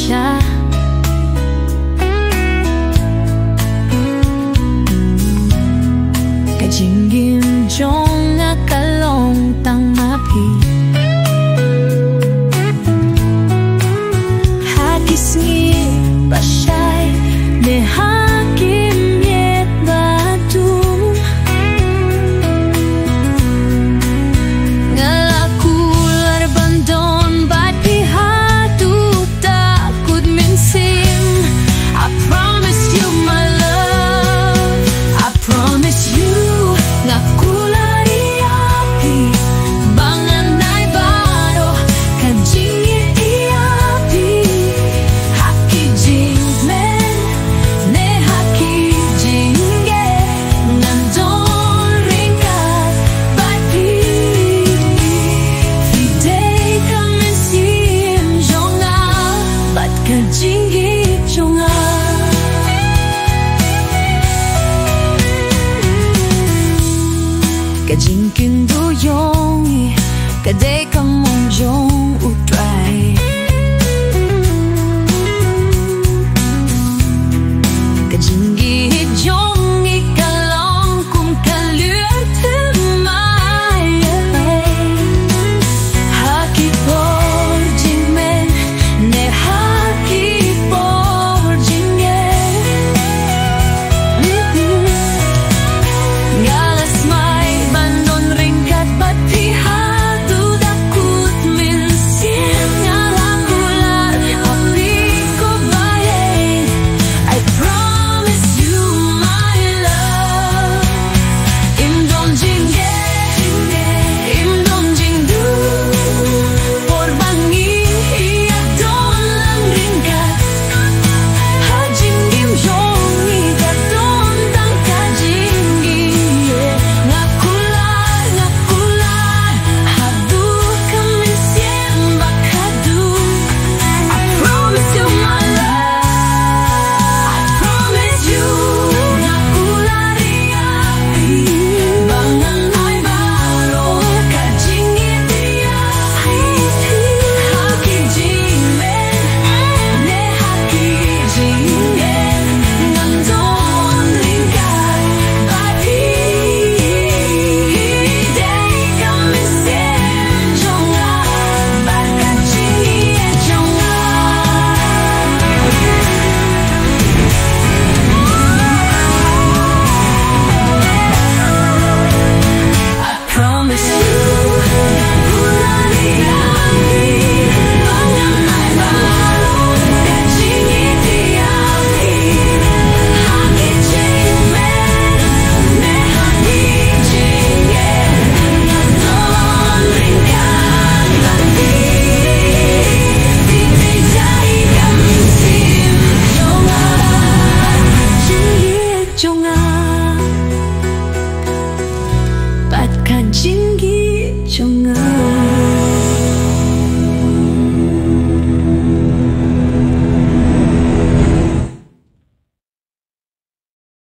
siya. Kajinggim jong nga kalong tang mapi hakisngi pasyay ne hakim yet batu ngalakular bandon bat pihatu takut minsim. I promise you my love, I promise you ngakulari api bangan nai baro kajingi iapi haki jingmen ne haki jinge ngandon ringkat bapi fidei kamensim jonga bat kajingi jonga. Kajingkin duyong kadai kamong jong utray kajinggi jong ikalong kum kalyut tumay haki por jingmen ne haki por jinge ngalas may bandon ringkat bat pihatu dakut minsim ngalakular api ko bayay. I promise you my love imdon jinge imdon jingdu por bangi iadon lang ringkat hajinggim jongi kadon tang kajinggi ngakular ngakular hadu kamisiem bakadu. I promise you my love, I promise you ngakulari api bangan ay baro kajingi tiapi haki jingmen ne haki jingen ngandon ringkat bapi dei kamisiem jonga bat kajingi jonga. I promise you ngakulari api bangan ay baro kajingi tiapi haki jingmen ne haki jingen ngandon ringkat bapi fidei kamisiem jonga jingi jonga bat kajingi